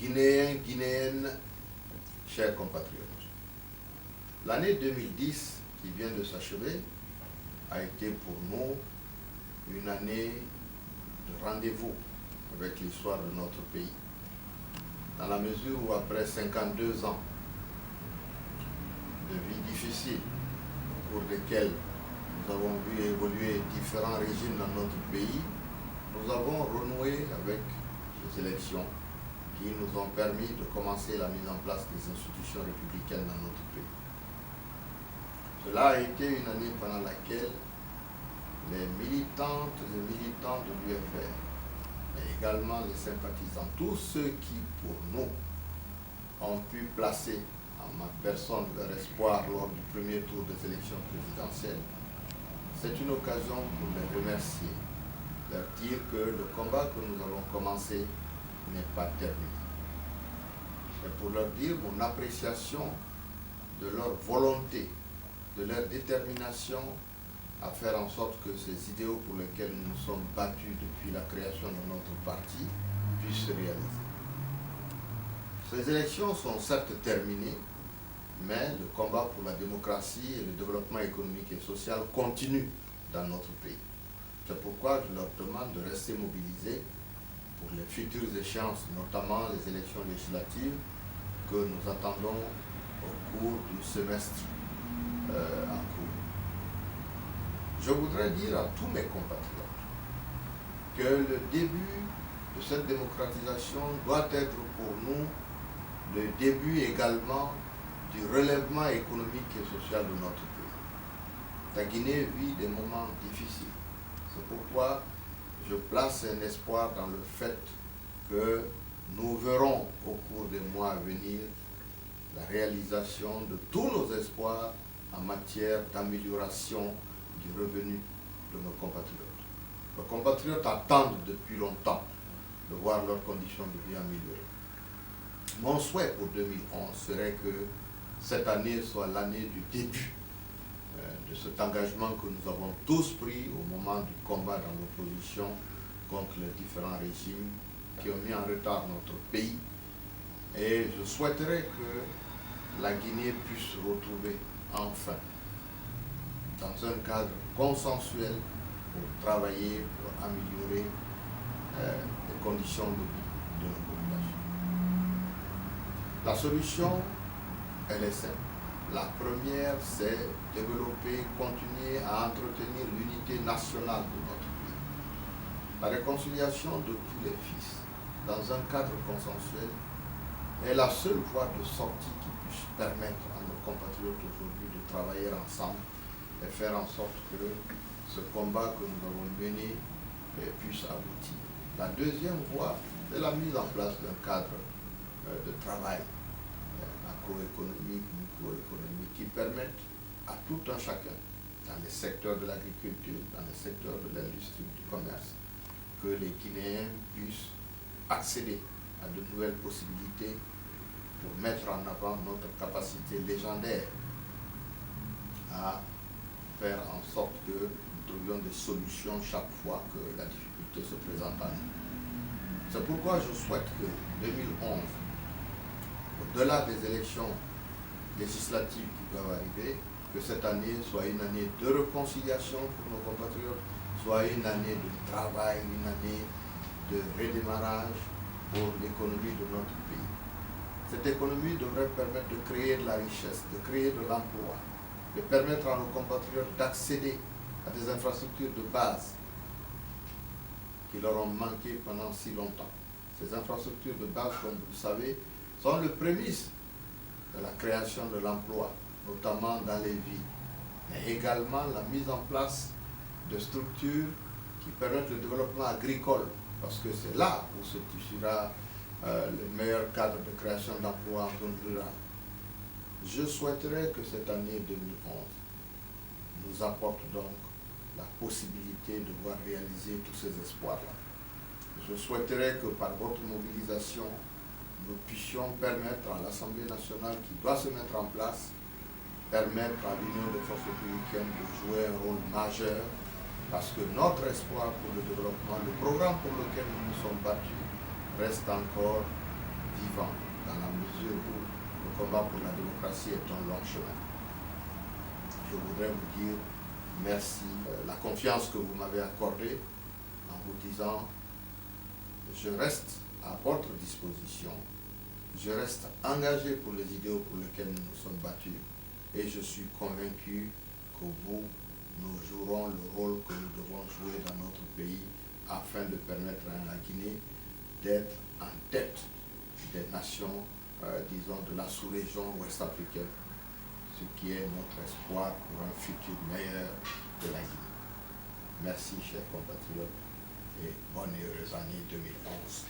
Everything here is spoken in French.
Guinéens, Guinéennes, chers compatriotes. L'année 2010 qui vient de s'achever a été pour nous une année de rendez-vous avec l'histoire de notre pays. Dans la mesure où après 52 ans de vie difficile, au cours desquels nous avons vu évoluer différents régimes dans notre pays, nous avons renoué avec les élections qui nous ont permis de commencer la mise en place des institutions républicaines dans notre pays. Cela a été une année pendant laquelle les militantes et militants de l'UFR, mais également les sympathisants, tous ceux qui, pour nous, ont pu placer en ma personne leur espoir lors du premier tour des élections présidentielles, c'est une occasion pour les remercier, leur dire que le combat que nous avons commencé n'est pas terminé. Et pour leur dire mon appréciation de leur volonté, de leur détermination à faire en sorte que ces idéaux pour lesquels nous nous sommes battus depuis la création de notre parti puissent se réaliser. Ces élections sont certes terminées, mais le combat pour la démocratie et le développement économique et social continue dans notre pays. C'est pourquoi je leur demande de rester mobilisés pour les futures échéances, notamment les élections législatives que nous attendons au cours du semestre en cours. Je voudrais dire à tous mes compatriotes que le début de cette démocratisation doit être pour nous le début également du relèvement économique et social de notre pays. La Guinée vit des moments difficiles. C'est pourquoi je place un espoir dans le fait que nous verrons au cours des mois à venir la réalisation de tous nos espoirs en matière d'amélioration du revenu de nos compatriotes. Nos compatriotes attendent depuis longtemps de voir leurs conditions de vie améliorées. Mon souhait pour 2011 serait que cette année soit l'année du début de cet engagement que nous avons tous pris au moment du combat dans l'opposition contre les différents régimes qui ont mis en retard notre pays. Et je souhaiterais que la Guinée puisse retrouver enfin, dans un cadre consensuel, pour travailler, pour améliorer les conditions de vie de nos populations. La solution, elle est simple. La première, c'est développer, continuer à entretenir l'unité nationale de notre pays. La réconciliation de tous les fils, dans un cadre consensuel, est la seule voie de sortie qui puisse permettre à nos compatriotes aujourd'hui de travailler ensemble et faire en sorte que ce combat que nous avons mené puisse aboutir. La deuxième voie, c'est la mise en place d'un cadre de travail macroéconomique, microéconomique, qui permette à tout un chacun, dans les secteurs de l'agriculture, dans les secteurs de l'industrie, du commerce, que les Guinéens puissent accéder à de nouvelles possibilités pour mettre en avant notre capacité légendaire à faire en sorte que nous trouvions des solutions chaque fois que la difficulté se présente à nous. C'est pourquoi je souhaite que 2011, au-delà des élections législatives qui doivent arriver, que cette année soit une année de réconciliation pour nos compatriotes, soit une année de travail, une année de redémarrage pour l'économie de notre pays. Cette économie devrait permettre de créer de la richesse, de créer de l'emploi, de permettre à nos compatriotes d'accéder à des infrastructures de base qui leur ont manqué pendant si longtemps. Ces infrastructures de base, comme vous le savez, sont le prémisse de la création de l'emploi, notamment dans les villes, mais également la mise en place de structures qui permettent le développement agricole, parce que c'est là où se tissuera le meilleur cadre de création d'emplois en zone rurale. Je souhaiterais que cette année 2011 nous apporte donc la possibilité de voir réaliser tous ces espoirs-là. Je souhaiterais que par votre mobilisation, nous puissions permettre à l'Assemblée nationale qui doit se mettre en place, permettre à l'Union des forces républicaines de jouer un rôle majeur, parce que notre espoir pour le développement, le programme pour lequel nous nous sommes battus, reste encore vivant, dans la mesure où le combat pour la démocratie est un long chemin. Je voudrais vous dire merci, la confiance que vous m'avez accordée en vous disant je reste à votre disposition, je reste engagé pour les idéaux pour lesquels nous nous sommes battus et je suis convaincu qu'au bout, nous jouerons le rôle que nous devons jouer dans notre pays afin de permettre à la Guinée d'être en tête des nations, disons, de la sous-région ouest-africaine, ce qui est notre espoir pour un futur meilleur de la Guinée. Merci, chers compatriotes, et bonne et heureuse année 2011.